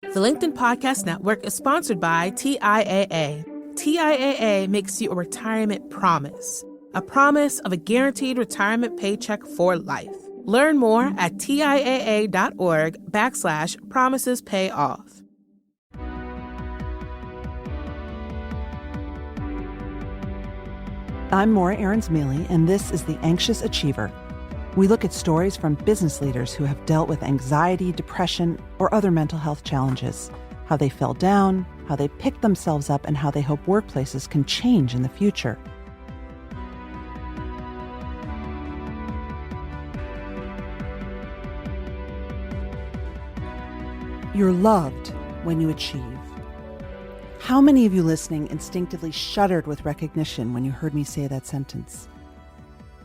The LinkedIn Podcast Network is sponsored by TIAA. TIAA makes you a retirement promise, a promise of a guaranteed retirement paycheck for life. Learn more at TIAA.org/promises pay off. I'm Morra Aarons-Mele, and this is The Anxious Achiever. We look at stories from business leaders who have dealt with anxiety, depression, or other mental health challenges, how they fell down, how they picked themselves up, and how they hope workplaces can change in the future. You're loved when you achieve. How many of you listening instinctively shuddered with recognition when you heard me say that sentence?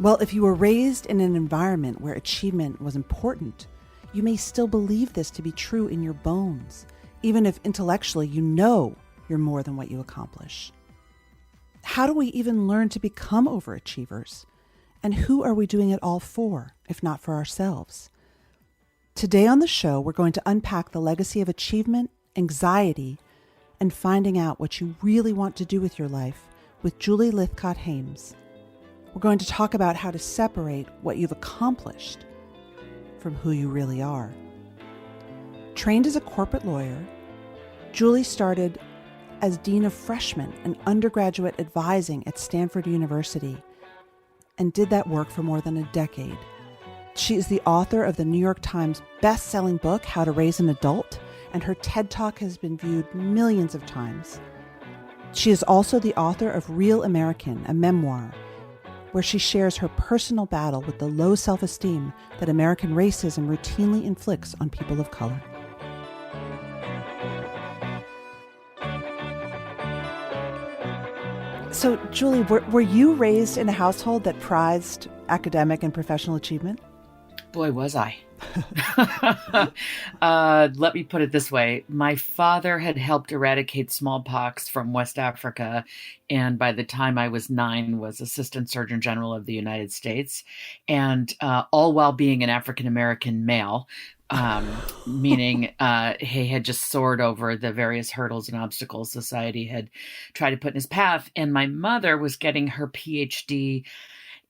Well, if you were raised in an environment where achievement was important, you may still believe this to be true in your bones, even if intellectually you know you're more than what you accomplish. How do we even learn to become overachievers? And who are we doing it all for, if not for ourselves? Today on the show, we're going to unpack the legacy of achievement, anxiety, and finding out what you really want to do with your life with Julie Lythcott-Haims. We're going to talk about how to separate what you've accomplished from who you really are. Trained as a corporate lawyer, Julie started as Dean of Freshmen and undergraduate advising at Stanford University and did that work for more than a decade. She is the author of the New York Times best-selling book, How to Raise an Adult, and her TED Talk has been viewed millions of times. She is also the author of Real American, a memoir, where she shares her personal battle with the low self-esteem that American racism routinely inflicts on people of color. So, Julie, were you raised in a household that prized academic and professional achievement? Boy, was I. Let me put it this way. My father had helped eradicate smallpox from West Africa, and by the time I was 9, was Assistant Surgeon General of the United States, and all while being an African-American male, meaning he had just soared over the various hurdles and obstacles society had tried to put in his path. And my mother was getting her PhD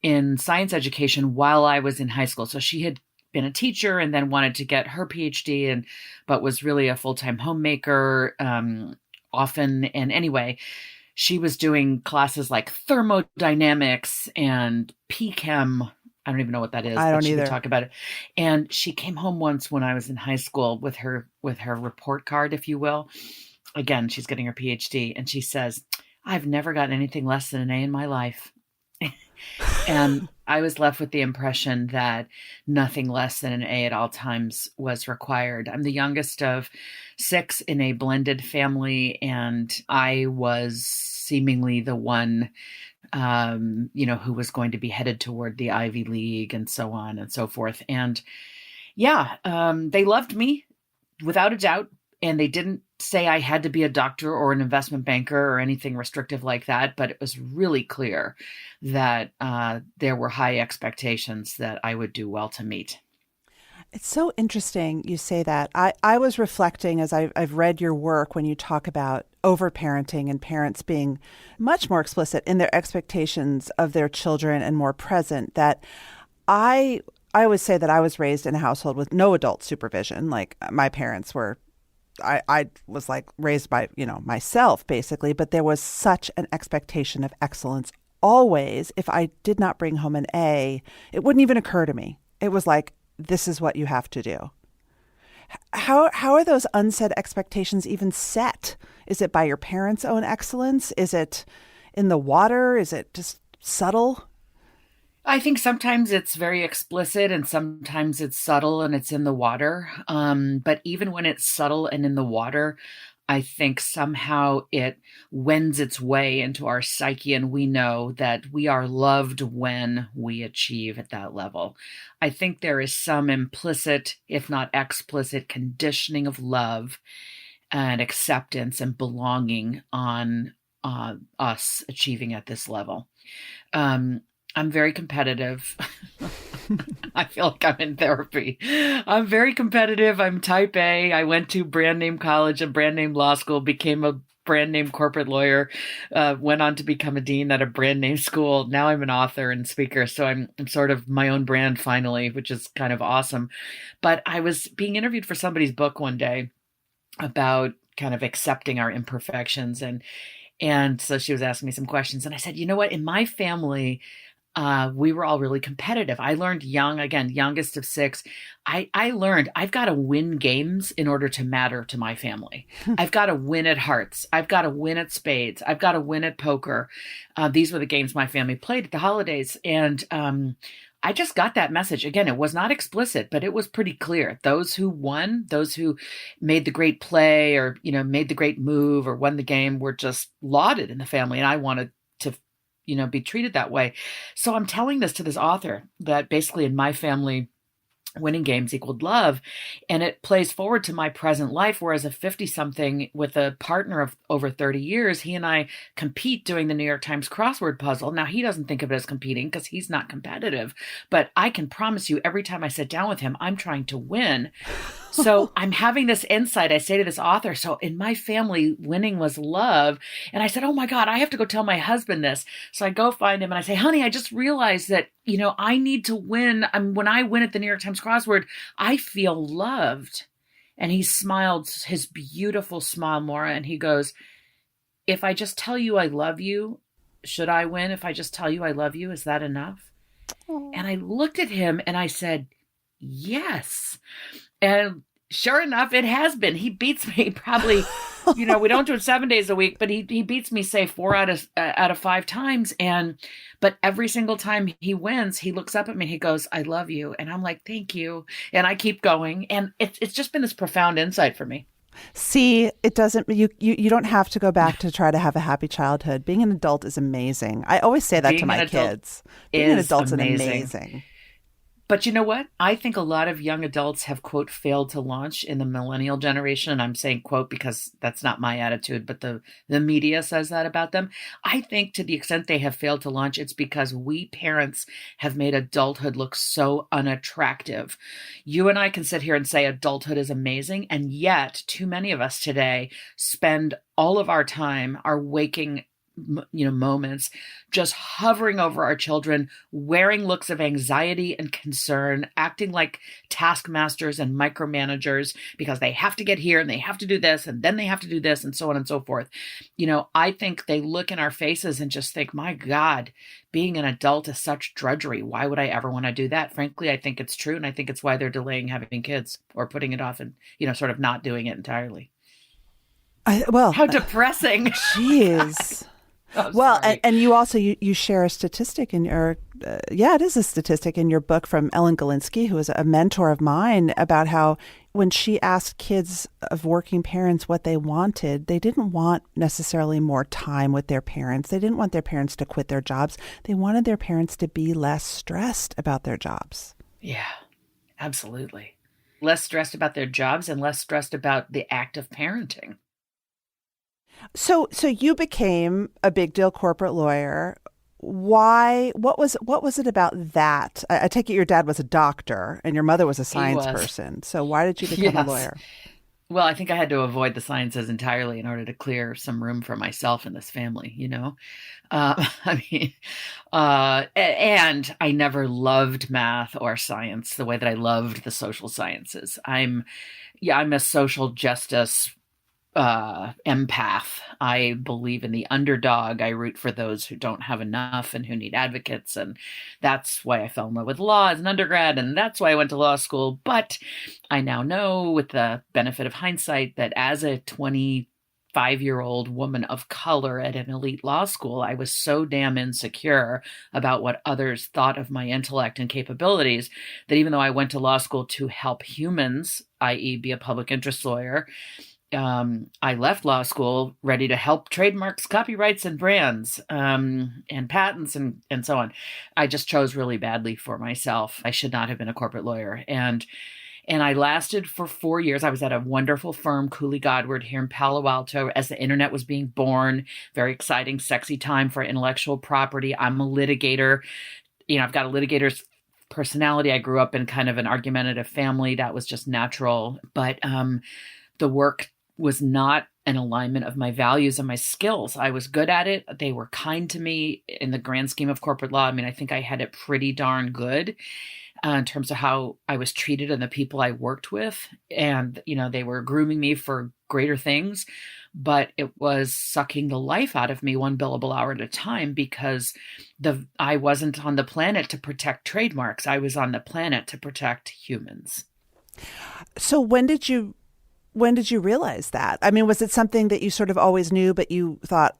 in science education while I was in high school. So she had been a teacher and then wanted to get her PhD, but was really a full-time homemaker often. And anyway, she was doing classes like thermodynamics and PChem. I don't even know what that is. I don't but she either. would talk about it. And she came home once when I was in high school with her report card, if you will. Again, she's getting her PhD, and she says, "I've never gotten anything less than an A in my life." And I was left with the impression that nothing less than an A at all times was required. I'm the youngest of 6 in a blended family, and I was seemingly the one, who was going to be headed toward the Ivy League and so on and so forth. And they loved me without a doubt. And they didn't say I had to be a doctor or an investment banker or anything restrictive like that. But it was really clear that there were high expectations that I would do well to meet. It's so interesting you say that. I was reflecting as I've read your work when you talk about overparenting and parents being much more explicit in their expectations of their children and more present, that I always say that I was raised in a household with no adult supervision. Like my parents were, I was like raised by, myself basically, but there was such an expectation of excellence always. If I did not bring home an A, it wouldn't even occur to me. It was like, this is what you have to do. How are those unsaid expectations even set? Is it by your parents' own excellence? Is it in the water? Is it just subtle? I think sometimes it's very explicit and sometimes it's subtle and it's in the water. But even when it's subtle and in the water, I think somehow it wends its way into our psyche, and we know that we are loved when we achieve at that level. I think there is some implicit, if not explicit, conditioning of love and acceptance and belonging on us achieving at this level. I'm very competitive. I feel like I'm in therapy. I'm very competitive. I'm type A. I went to brand name college and brand name law school, became a brand name corporate lawyer, went on to become a dean at a brand name school. Now I'm an author and speaker. So I'm sort of my own brand finally, which is kind of awesome. But I was being interviewed for somebody's book one day about kind of accepting our imperfections. And so she was asking me some questions. And I said, you know what, in my family, we were all really competitive. I learned young, again, youngest of 6. I learned I've got to win games in order to matter to my family. I've got to win at hearts. I've got to win at spades. I've got to win at poker. These were the games my family played at the holidays. And I just got that message. Again, it was not explicit, but it was pretty clear. Those who won, those who made the great play or, made the great move or won the game were just lauded in the family. And I wanted to be treated that way. So I'm telling this to this author that basically in my family, winning games equaled love. And it plays forward to my present life, where as a 50-something with a partner of over 30 years, he and I compete doing the New York Times crossword puzzle. Now, he doesn't think of it as competing because he's not competitive, but I can promise you every time I sit down with him, I'm trying to win. So I'm having this insight. I say to this author, so in my family, winning was love. And I said, oh my God, I have to go tell my husband this. So I go find him and I say, honey, I just realized that, I need to win. When I win at the New York Times crossword, I feel loved. And he smiled his beautiful smile, Morra, and he goes, if I just tell you I love you, should I win? If I just tell you I love you, is that enough? Aww. And I looked at him and I said, yes. And sure enough, it has been. He beats me probably, we don't do it 7 days a week, but he beats me, say, 4 out of 5 times. But every single time he wins, he looks up at me and he goes, I love you. And I'm like, thank you. And I keep going. And it's just been this profound insight for me. See, it doesn't, you don't have to go back to try to have a happy childhood. Being an adult is amazing. I always say that to my kids. Being an adult is amazing. But you know what? I think a lot of young adults have, quote, failed to launch in the millennial generation. And I'm saying, quote, because that's not my attitude, but the media says that about them. I think to the extent they have failed to launch, it's because we parents have made adulthood look so unattractive. You and I can sit here and say adulthood is amazing. And yet too many of us today spend all of our time, our waking moments, just hovering over our children, wearing looks of anxiety and concern, acting like taskmasters and micromanagers because they have to get here and they have to do this and then they have to do this and so on and so forth. I think they look in our faces and just think, my God, being an adult is such drudgery. Why would I ever want to do that? Frankly, I think it's true. And I think it's why they're delaying having kids or putting it off and, sort of not doing it entirely. How depressing. Jeez. Oh, well, and you also, you share a statistic in your, it is a statistic in your book from Ellen Galinsky, who is a mentor of mine, about how when she asked kids of working parents what they wanted, they didn't want necessarily more time with their parents. They didn't want their parents to quit their jobs. They wanted their parents to be less stressed about their jobs. Yeah, absolutely. Less stressed about their jobs and less stressed about the act of parenting. So you became a big deal corporate lawyer. Why? What was it about that? I take it your dad was a doctor and your mother was a science person. So why did you become a lawyer? Well, I think I had to avoid the sciences entirely in order to clear some room for myself in this family, and I never loved math or science the way that I loved the social sciences. I'm a social justice empath. I believe in the underdog. I root for those who don't have enough and who need advocates. And that's why I fell in love with law as an undergrad. And that's why I went to law school. But I now know, with the benefit of hindsight, that as a 25-year-old woman of color at an elite law school, I was so damn insecure about what others thought of my intellect and capabilities that even though I went to law school to help humans, i.e. be a public interest lawyer, I left law school ready to help trademarks, copyrights, and brands, and patents and so on. I just chose really badly for myself. I should not have been a corporate lawyer. And I lasted for 4 years. I was at a wonderful firm, Cooley Godward, here in Palo Alto, as the internet was being born. Very exciting, sexy time for intellectual property. I'm a litigator. I've got a litigator's personality. I grew up in kind of an argumentative family. That was just natural. But the work was not an alignment of my values and my skills. I was good at it. They were kind to me in the grand scheme of corporate law. I mean, I think I had it pretty darn good in terms of how I was treated and the people I worked with. And, they were grooming me for greater things, but it was sucking the life out of me one billable hour at a time because I wasn't on the planet to protect trademarks. I was on the planet to protect humans. So when did you realize that? I mean, was it something that you sort of always knew, but you thought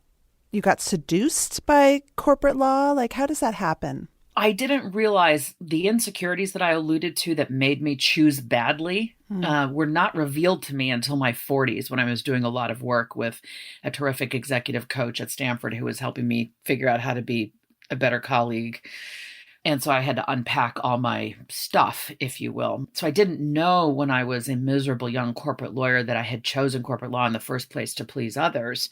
you got seduced by corporate law? Like, how does that happen? I didn't realize the insecurities that I alluded to that made me choose badly were not revealed to me until my 40s, when I was doing a lot of work with a terrific executive coach at Stanford who was helping me figure out how to be a better colleague. And so I had to unpack all my stuff, if you will. So I didn't know when I was a miserable young corporate lawyer that I had chosen corporate law in the first place to please others.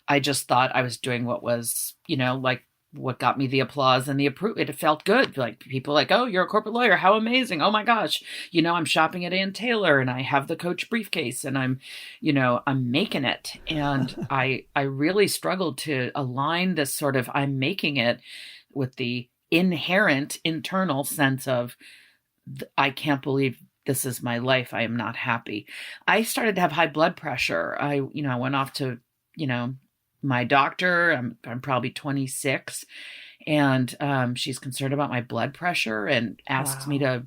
I just thought I was doing what was, like what got me the applause and the approval. It felt good. Like people like, oh, you're a corporate lawyer. How amazing. Oh my gosh. I'm shopping at Ann Taylor and I have the Coach briefcase and I'm making it. And I really struggled to align this sort of I'm making it with the inherent internal sense of I can't believe this is my life. I am not happy. I started to have high blood pressure. I went off to, my doctor. I'm probably 26 and she's concerned about my blood pressure and asks me to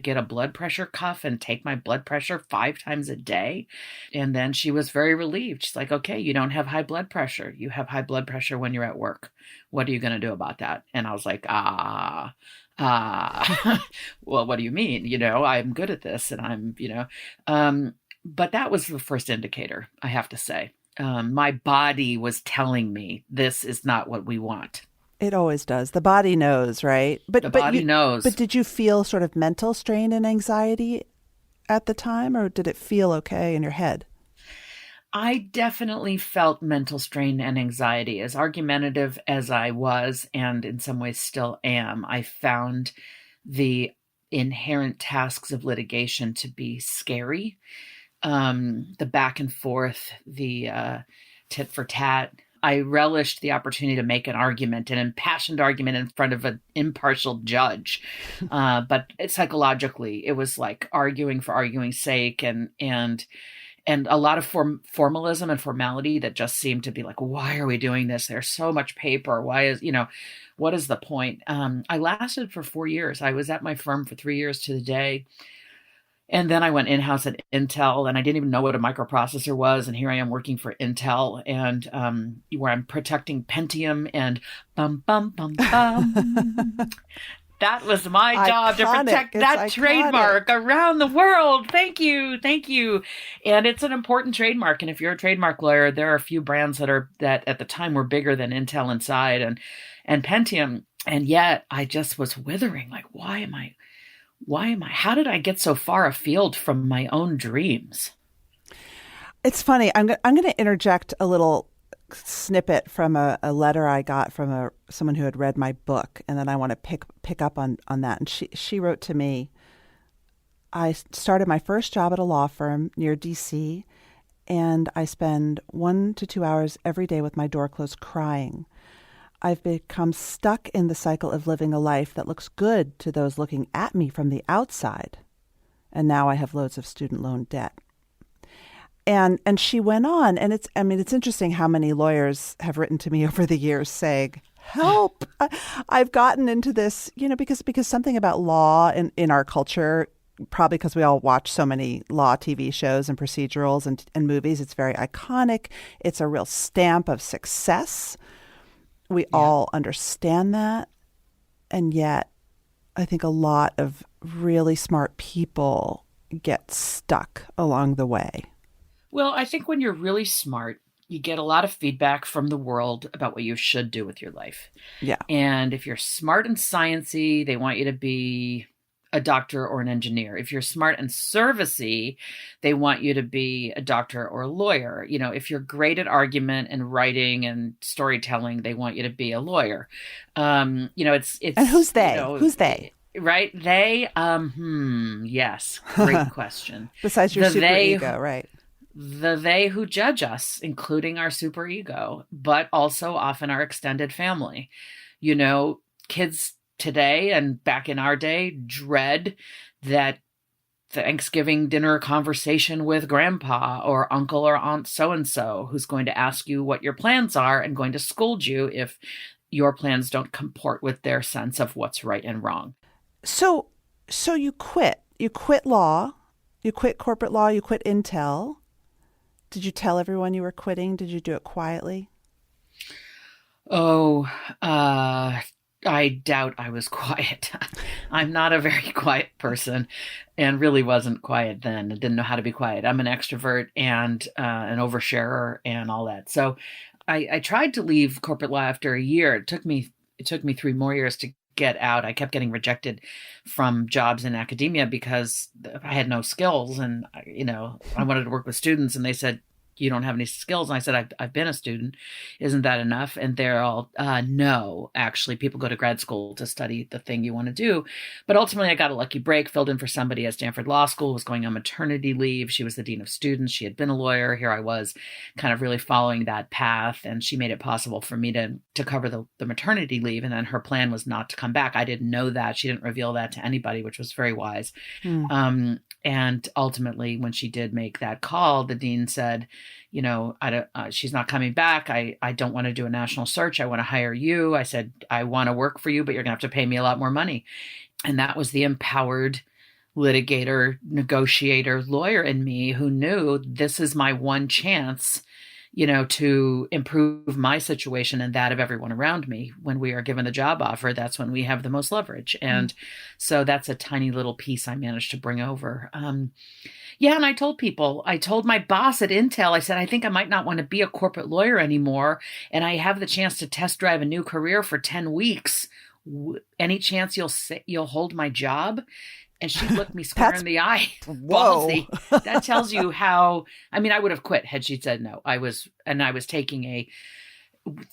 get a blood pressure cuff and take my blood pressure 5 times a day. And then she was very relieved. She's like, okay, you don't have high blood pressure. You have high blood pressure when you're at work. What are you going to do about that? And I was like, well, what do you mean? I'm good at this and but that was the first indicator, I have to say. My body was telling me this is not what we want. It always does. The body knows, right? But the body knows. But did you feel sort of mental strain and anxiety at the time, or did it feel okay in your head? I definitely felt mental strain and anxiety. As argumentative as I was, and in some ways still am, I found the inherent tasks of litigation to be scary. The back and forth, the tit for tat. I relished the opportunity to make an impassioned argument in front of an impartial judge. But psychologically, it was like arguing for arguing's sake and a lot of formalism and formality that just seemed to be like, why are we doing this? There's so much paper. Why is, what is the point? I lasted for 4 years. I was at my firm for 3 years to the day. And then I went in-house at Intel and I didn't even know what a microprocessor was. And here I am working for Intel and where I'm protecting Pentium and bum, bum, bum, bum. That was my job to protect that trademark around the world. Thank you. Thank you. And it's an important trademark. And if you're a trademark lawyer, there are a few brands that at the time were bigger than Intel Inside and Pentium. And yet I just was withering. Like, how did I get so far afield from my own dreams? It's funny. I'm going to interject a little snippet from a letter I got from someone who had read my book, and then I want to pick up on that. And she wrote to me, I started my first job at a law firm near DC, and I spend 1 to 2 hours every day with my door closed crying. I've become stuck in the cycle of living a life that looks good to those looking at me from the outside. And now I have loads of student loan debt. And she went on, and it's interesting how many lawyers have written to me over the years saying, help, I've gotten into this, because something about law in our culture, probably because we all watch so many law TV shows and procedurals and movies, it's very iconic. It's a real stamp of success. We all understand that. And yet, I think a lot of really smart people get stuck along the way. Well, I think when you're really smart, you get a lot of feedback from the world about what you should do with your life. Yeah. And if you're smart and sciencey, they want you to be a doctor or an engineer. If you're smart and servicey, they want you to be a doctor or a lawyer. If you're great at argument and writing and storytelling, they want you to be a lawyer. It's and who's they? Who's they? right? They, yes, great question. Besides your super ego, right? The they who judge us, including our super ego, but also often our extended family. You know, kids today and back in our day dread that Thanksgiving dinner conversation with grandpa or uncle or aunt so-and-so who's going to ask you what your plans are and going to scold you if your plans don't comport with their sense of what's right and wrong. So you quit. You quit law. You quit corporate law. You quit Intel. Did you tell everyone you were quitting? Did you do it quietly? Oh, I doubt I was quiet. I'm not a very quiet person and really wasn't quiet then. I didn't know how to be quiet. I'm an extrovert and an oversharer and all that. So I tried to leave corporate law after a year. It took me 3 more years to get out. I kept getting rejected from jobs in academia because I had no skills. And, I wanted to work with students and they said, you don't have any skills. And I said, I've been a student. Isn't that enough? And they're all, no, actually, people go to grad school to study the thing you want to do. But ultimately, I got a lucky break, filled in for somebody at Stanford Law School, was going on maternity leave. She was the dean of students. She had been a lawyer. Here I was kind of really following that path. And she made it possible for me to cover the maternity leave. And then her plan was not to come back. I didn't know that. She didn't reveal that to anybody, which was very wise. And ultimately, when she did make that call, the dean said, she's not coming back. I don't want to do a national search. I want to hire you. I said, I want to work for you, but you're going to have to pay me a lot more money. And that was the empowered litigator, negotiator, lawyer in me who knew this is my one chance, to improve my situation and that of everyone around me. When we are given the job offer, that's when we have the most leverage. And so that's a tiny little piece I managed to bring over. And I told my boss at Intel, I said, I think I might not want to be a corporate lawyer anymore. And I have the chance to test drive a new career for 10 weeks. Any chance you'll hold my job? And she looked me square in the eye. Ballsy. That tells you how, I would have quit had she said no. I was taking a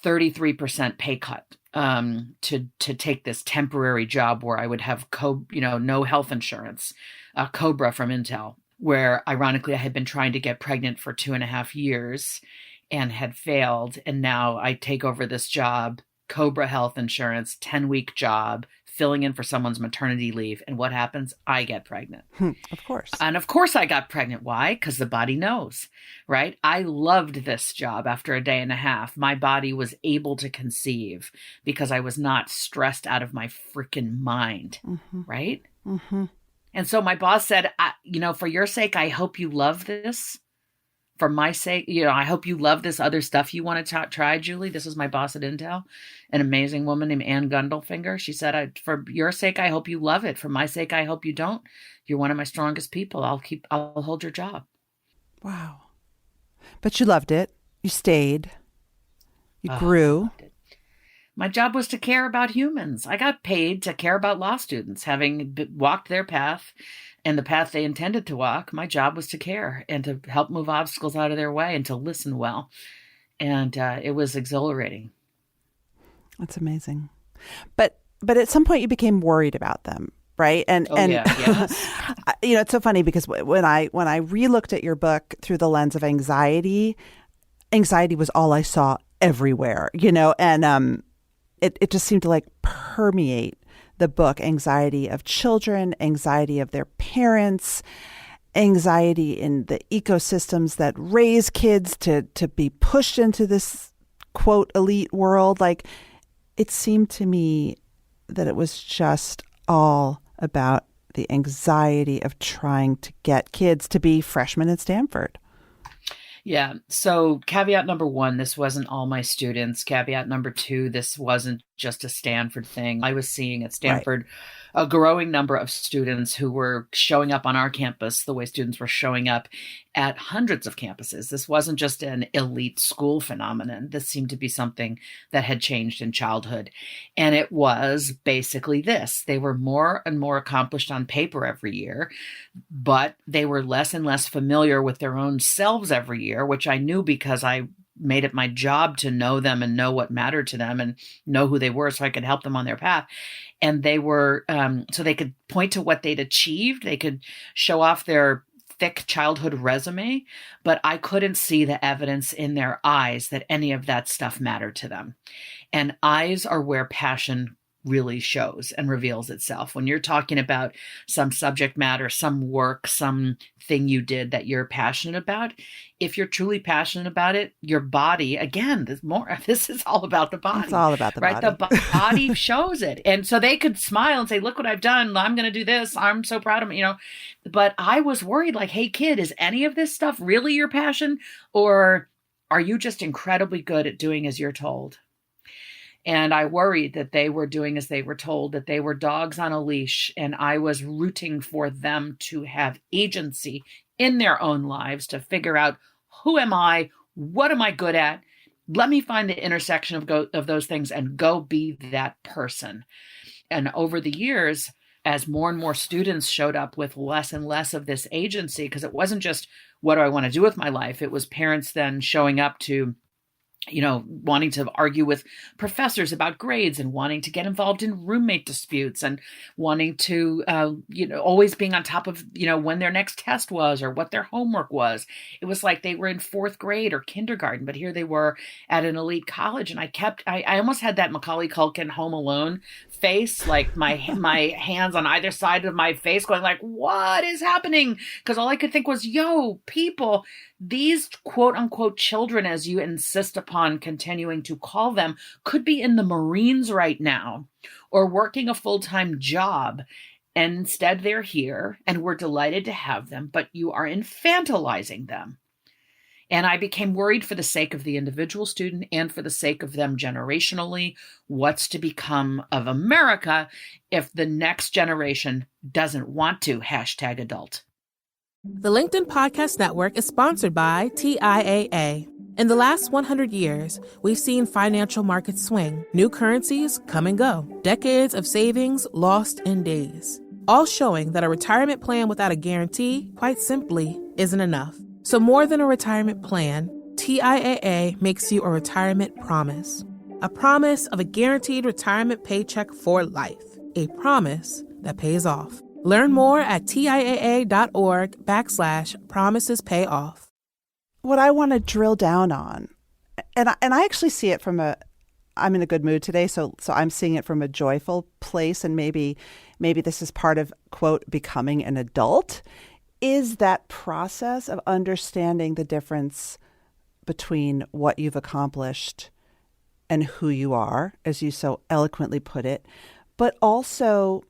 33% pay cut to take this temporary job where I would have no health insurance, COBRA from Intel, where ironically I had been trying to get pregnant for 2.5 years and had failed. And now I take over this job, COBRA health insurance, 10-week job, filling in for someone's maternity leave. And what happens? I get pregnant. Of course. And of course I got pregnant. Why? Because the body knows, right? I loved this job after a day and a half. My body was able to conceive because I was not stressed out of my freaking mind, right? And so my boss said, for your sake, I hope you love this. For my sake, I hope you love this other stuff you want to try, Julie. This is my boss at Intel, an amazing woman named Ann Gundelfinger. She said, for your sake, I hope you love it. For my sake, I hope you don't. You're one of my strongest people. I'll hold your job. Wow. But you loved it. You stayed. You grew. My job was to care about humans. I got paid to care about law students, having walked their path and the path they intended to walk. My job was to care and to help move obstacles out of their way and to listen well. And it was exhilarating. That's amazing. But at some point you became worried about them, right? Yes. It's so funny because when I relooked at your book through the lens of anxiety was all I saw everywhere, and it just seemed to permeate the book. Anxiety of children, anxiety of their parents, anxiety in the ecosystems that raise kids to be pushed into this quote elite world. It seemed to me that it was just all about the anxiety of trying to get kids to be freshmen at Stanford. Yeah. So caveat number 1, this wasn't all my students. Caveat number 2, this wasn't just a Stanford thing. I was seeing at Stanford a growing number of students who were showing up on our campus the way students were showing up at hundreds of campuses. This wasn't just an elite school phenomenon. This seemed to be something that had changed in childhood. And it was basically this. They were more and more accomplished on paper every year, but they were less and less familiar with their own selves every year, which I knew because I made it my job to know them and know what mattered to them and know who they were so I could help them on their path. And they were, so they could point to what they'd achieved. They could show off their thick childhood resume, but I couldn't see the evidence in their eyes that any of that stuff mattered to them. And eyes are where passion really shows and reveals itself. When you're talking about some subject matter, some work, some thing you did that you're passionate about, if you're truly passionate about it, your body, again, this is all about the body. It's all about the right? body. The body shows it. And so they could smile and say, look what I've done. I'm going to do this. I'm so proud of me, but I was worried like, hey kid, is any of this stuff really your passion? Or are you just incredibly good at doing as you're told? And I worried that they were doing as they were told, that they were dogs on a leash, and I was rooting for them to have agency in their own lives to figure out, who am I? What am I good at? Let me find the intersection of those things and go be that person. And over the years, as more and more students showed up with less and less of this agency, because it wasn't just, what do I want to do with my life? It was parents then showing up to wanting to argue with professors about grades and wanting to get involved in roommate disputes and wanting to, always being on top of, when their next test was or what their homework was. It was like they were in fourth grade or kindergarten, but here they were at an elite college. And I almost had that Macaulay Culkin Home Alone face, like my hands on either side of my face going like, what is happening? Because all I could think was, people, these quote unquote children, as you insist upon continuing to call them, could be in the Marines right now or working a full-time job. And instead they're here and we're delighted to have them, but you are infantilizing them. And I became worried for the sake of the individual student and for the sake of them generationally. What's to become of America if the next generation doesn't want to #adult? The LinkedIn Podcast Network is sponsored by TIAA. In the last 100 years, we've seen financial markets swing, new currencies come and go, decades of savings lost in days, all showing that a retirement plan without a guarantee, quite simply, isn't enough. So more than a retirement plan, TIAA makes you a retirement promise. A promise of a guaranteed retirement paycheck for life. A promise that pays off. Learn more at TIAA.org/promisespayoff. What I want to drill down on, and I actually see it from I'm in a good mood today, so I'm seeing it from a joyful place, and maybe this is part of, quote, becoming an adult, is that process of understanding the difference between what you've accomplished and who you are, as you so eloquently put it, but also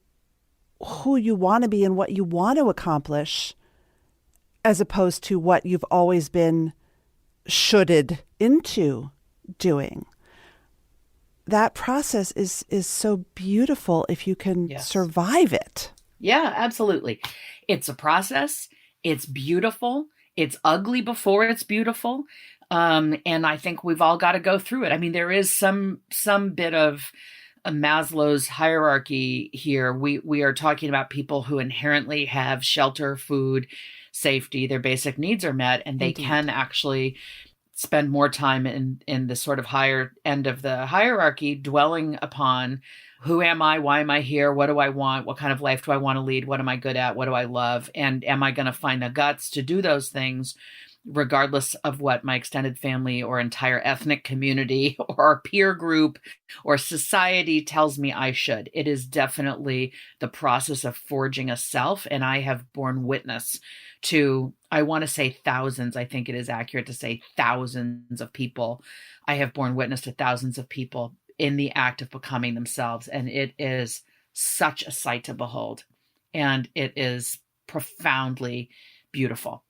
who you want to be and what you want to accomplish, as opposed to what you've always been shoulded into doing. That process is so beautiful if you can survive it. Yeah, absolutely. It's a process. It's beautiful. It's ugly before it's beautiful. And I think we've all got to go through it. I mean, there is some bit of Maslow's hierarchy here. We are talking about people who inherently have shelter, food, safety, their basic needs are met, and they can actually spend more time in the sort of higher end of the hierarchy, dwelling upon, who am I? Why am I here? What do I want? What kind of life do I want to lead? What am I good at? What do I love? And am I going to find the guts to do those things, regardless of what my extended family or entire ethnic community or peer group or society tells me I should? It is definitely the process of forging a self. And I have borne witness to, I want to say thousands, I think it is accurate to say thousands of people. I have borne witness to thousands of people in the act of becoming themselves. And it is such a sight to behold. And it is profoundly beautiful.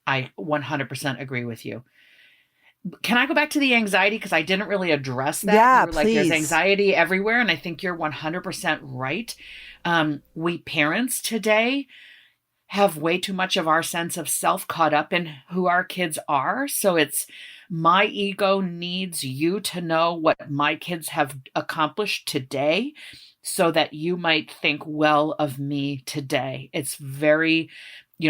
I 100% agree with you. Can I go back to the anxiety? Because I didn't really address that. Yeah, please. Like, there's anxiety everywhere. And I think you're 100% right. We parents today have way too much of our sense of self caught up in who our kids are. So it's, my ego needs you to know what my kids have accomplished today so that you might think well of me today. It's very,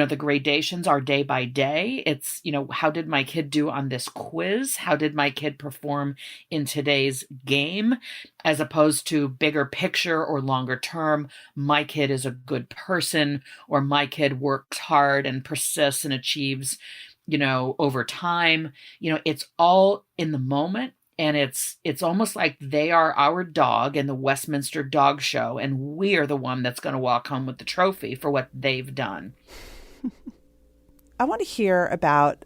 the gradations are day by day. It's, how did my kid do on this quiz? How did my kid perform in today's game? As opposed to bigger picture or longer term, my kid is a good person, or my kid works hard and persists and achieves, over time. It's all in the moment. And it's almost like they are our dog in the Westminster Dog Show, and we are the one that's going to walk home with the trophy for what they've done. I want to hear about,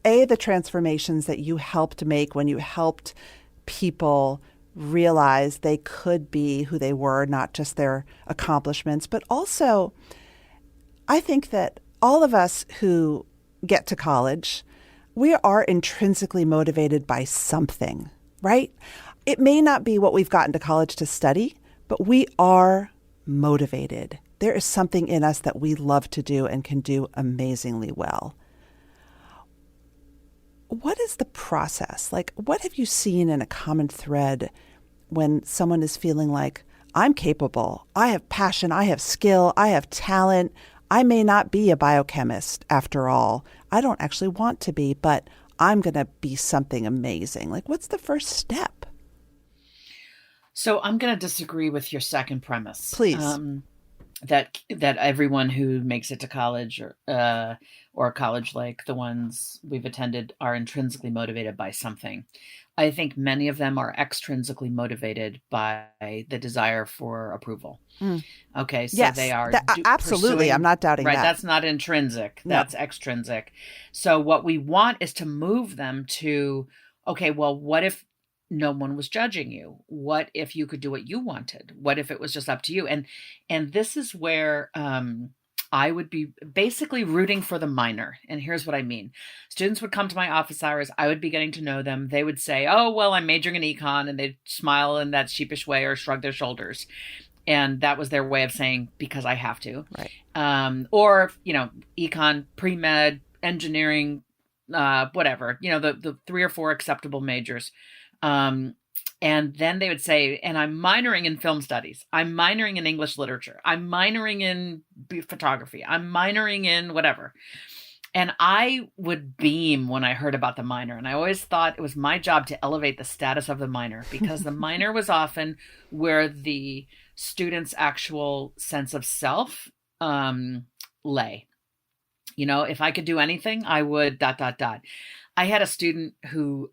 the transformations that you helped make when you helped people realize they could be who they were, not just their accomplishments, but also I think that all of us who get to college, we are intrinsically motivated by something, right? It may not be what we've gotten to college to study, but we are motivated. There is something in us that we love to do and can do amazingly well. What is the process? Like, what have you seen in a common thread when someone is feeling like, I'm capable, I have passion, I have skill, I have talent, I may not be a biochemist after all. I don't actually want to be, but I'm going to be something amazing. Like, what's the first step? So I'm going to disagree with your second premise. Please. That everyone who makes it to college or college like the ones we've attended are intrinsically motivated by something. I think many of them are extrinsically motivated by the desire for approval. Okay, so yes, they are absolutely. I'm not doubting that. Right, that's not intrinsic. No. That's extrinsic. So what we want is to move them to, okay, well, what if no one was judging you? What if you could do what you wanted? What if it was just up to you? And this is where I would be basically rooting for the minor. And here's what I mean. Students would come to my office hours. I would be getting to know them. They would say, oh, well, I'm majoring in econ. And they'd smile in that sheepish way or shrug their shoulders. And that was their way of saying, because I have to. Right. Or, econ, pre-med, engineering, whatever, the 3 or 4 acceptable majors. And then they would say, and I'm minoring in film studies. I'm minoring in English literature. I'm minoring in photography. I'm minoring in whatever. And I would beam when I heard about the minor. And I always thought it was my job to elevate the status of the minor, because the minor was often where the student's actual sense of self lay. If I could do anything, I would ... I had a student who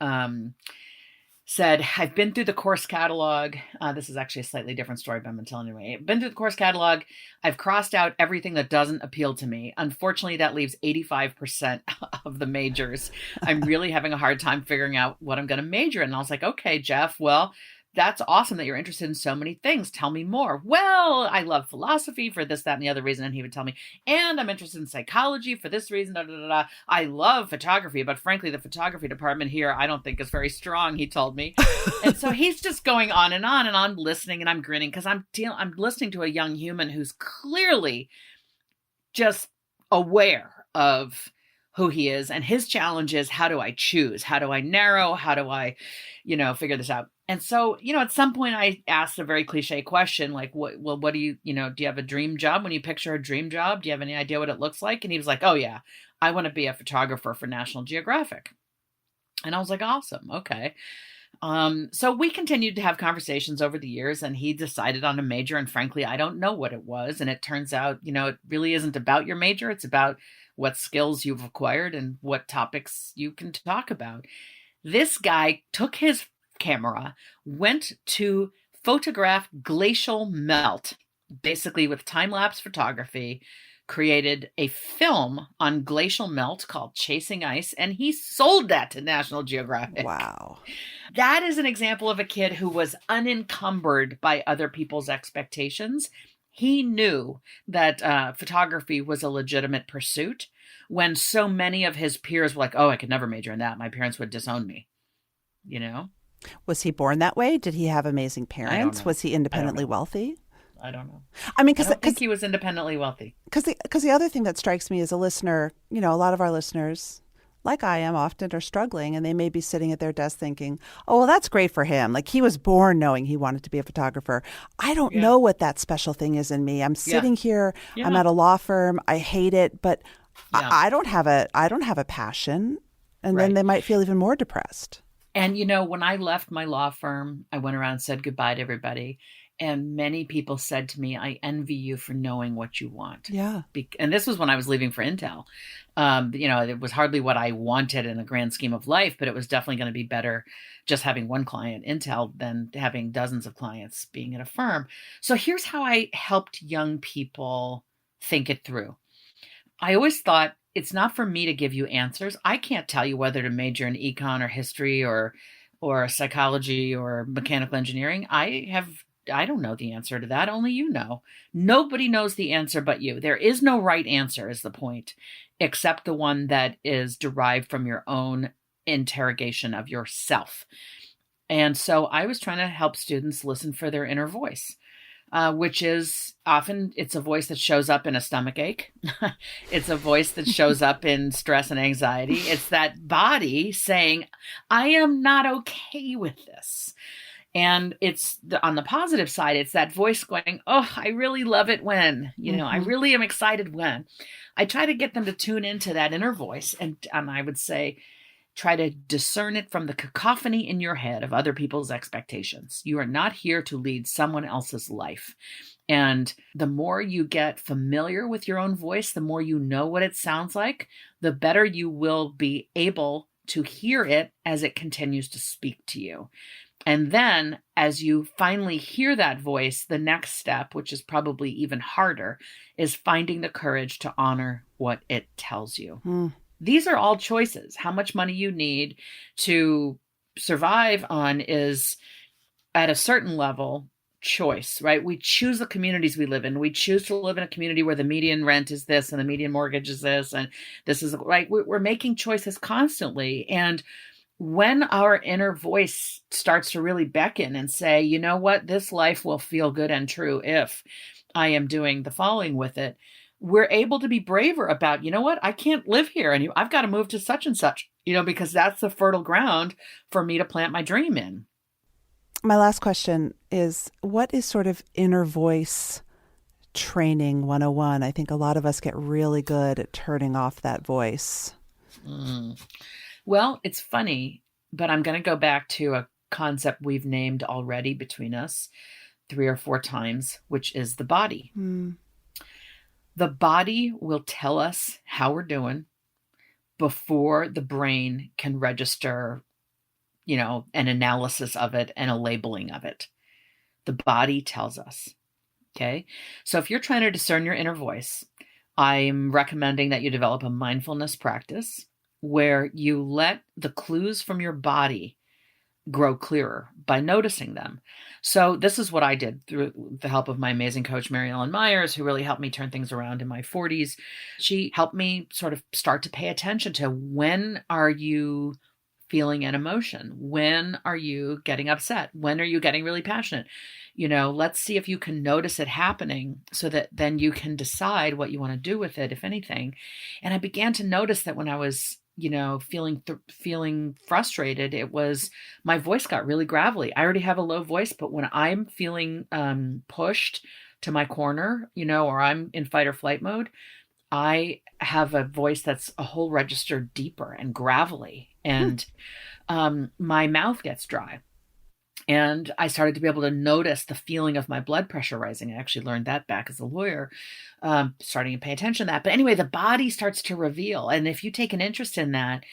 said, I've been through the course catalog. This is actually a slightly different story, but I'm going to tell it anyway. I've been through the course catalog. I've crossed out everything that doesn't appeal to me. Unfortunately, that leaves 85% of the majors. I'm really having a hard time figuring out what I'm going to major in. And I was like, okay, Jeff, well, that's awesome that you're interested in so many things. Tell me more. Well, I love philosophy for this, that, and the other reason. And he would tell me, and I'm interested in psychology for this reason. I love photography, but frankly, the photography department here, I don't think is very strong, he told me. And so he's just going on, and I'm listening and I'm grinning because I'm listening to a young human who's clearly just aware of who he is. And his challenge is, how do I choose? How do I narrow? How do I, figure this out? And so, at some point I asked a very cliche question, like, what do you have a dream job? When you picture a dream job, do you have any idea what it looks like? And he was like, oh yeah, I want to be a photographer for National Geographic. And I was like, awesome. Okay. So we continued to have conversations over the years, and he decided on a major. And frankly, I don't know what it was. And it turns out, it really isn't about your major. It's about what skills you've acquired and what topics you can talk about. This guy took his camera, went to photograph glacial melt, basically with time-lapse photography, created a film on glacial melt called Chasing Ice, and he sold that to National Geographic. Wow. That is an example of a kid who was unencumbered by other people's expectations. He knew that photography was a legitimate pursuit when so many of his peers were like, oh, I could never major in that. My parents would disown me, Was he born that way? Did he have amazing parents? Was he independently wealthy? I don't know. I mean, I don't think he was independently wealthy. Because the other thing that strikes me as a listener, a lot of our listeners, like I am often, are struggling, and they may be sitting at their desk thinking, oh, well, that's great for him. Like, he was born knowing he wanted to be a photographer. I don't know what that special thing is in me. I'm sitting here, I'm at a law firm, I hate it, but I don't have a passion. And then they might feel even more depressed. And, when I left my law firm, I went around and said goodbye to everybody. And many people said to me, I envy you for knowing what you want. Yeah. And this was when I was leaving for Intel. It was hardly what I wanted in the grand scheme of life, but it was definitely going to be better just having one client, Intel, than having dozens of clients being at a firm. So here's how I helped young people think it through. I always thought, it's not for me to give you answers. I can't tell you whether to major in econ or history or psychology or mechanical engineering. I don't know the answer to that. Only you know. Nobody knows the answer but you. There is no right answer is the point, except the one that is derived from your own interrogation of yourself. And so I was trying to help students listen for their inner voice, which is often, it's a voice that shows up in a stomach ache. It's a voice that shows up in stress and anxiety. It's that body saying, I am not okay with this. And it's on the positive side, it's that voice going, oh, I really love it when, I really am excited when. I try to get them to tune into that inner voice. And I would say, try to discern it from the cacophony in your head of other people's expectations. You are not here to lead someone else's life. And the more you get familiar with your own voice, the more you know what it sounds like, the better you will be able to hear it as it continues to speak to you. And then as you finally hear that voice, the next step, which is probably even harder, is finding the courage to honor what it tells you. These are all choices. How much money you need to survive on is, at a certain level, choice, right? We choose the communities we live in. We choose to live in a community where the median rent is this and the median mortgage is this, and this is right. We're making choices constantly. And when our inner voice starts to really beckon and say, you know what, this life will feel good and true if I am doing the following with it, we're able to be braver about, you know what, I can't live here and I've got to move to such and such, because that's the fertile ground for me to plant my dream in. My last question is, what is sort of inner voice training 101? I think a lot of us get really good at turning off that voice. Well, it's funny, but I'm going to go back to a concept we've named already between us 3 or 4 times, which is the body. The body will tell us how we're doing before the brain can register, an analysis of it and a labeling of it. The body tells us. Okay. So if you're trying to discern your inner voice, I'm recommending that you develop a mindfulness practice where you let the clues from your body grow clearer by noticing them. So this is what I did through the help of my amazing coach, Mary Ellen Myers, who really helped me turn things around in my 40s. She helped me sort of start to pay attention to, when are you feeling an emotion? When are you getting upset? When are you getting really passionate? Let's see if you can notice it happening so that then you can decide what you want to do with it, if anything. And I began to notice that when I was feeling frustrated, it was, my voice got really gravelly. I already have a low voice, but when I'm feeling pushed to my corner, or I'm in fight or flight mode, I have a voice that's a whole register deeper and gravelly, and my mouth gets dry. And I started to be able to notice the feeling of my blood pressure rising. I actually learned that back as a lawyer, starting to pay attention to that. But anyway, the body starts to reveal. And if you take an interest in that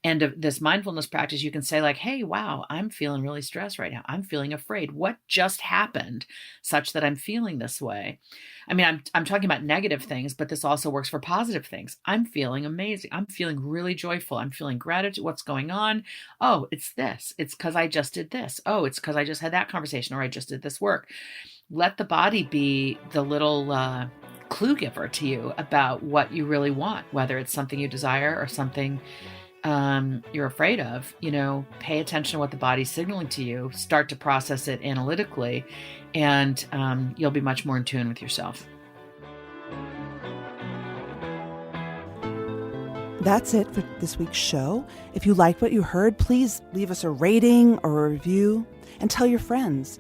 and this mindfulness practice, you can say like, hey, wow, I'm feeling really stressed right now. I'm feeling afraid. What just happened such that I'm feeling this way? I mean, I'm talking about negative things, but this also works for positive things. I'm feeling amazing. I'm feeling really joyful. I'm feeling gratitude. What's going on? Oh, it's this. It's because I just did this. Oh, it's because I just had that conversation, or I just did this work. Let the body be the little clue giver to you about what you really want, whether it's something you desire or something you're afraid of. Pay attention to what the body's signaling to you, start to process it analytically, and you'll be much more in tune with yourself. That's it for this week's show. If you liked what you heard, please leave us a rating or a review and tell your friends.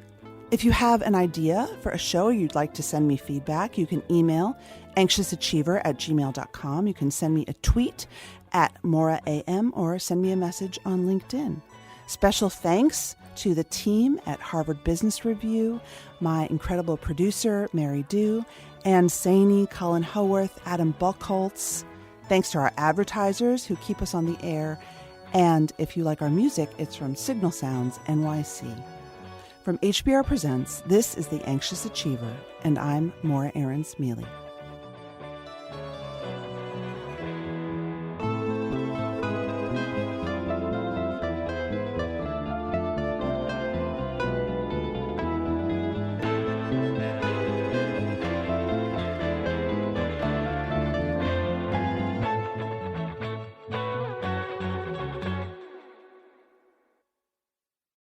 If you have an idea for a show or you'd like to send me feedback, you can email anxiousachiever@gmail.com. You can send me a tweet at Morra AM or send me a message on LinkedIn. Special thanks to the team at Harvard Business Review, my incredible producer, Mary Dew, Ann Saney, Colin Howarth, Adam Buchholz. Thanks to our advertisers who keep us on the air. And if you like our music, it's from Signal Sounds NYC. From HBR Presents, this is The Anxious Achiever, and I'm Morra Aarons-Mele.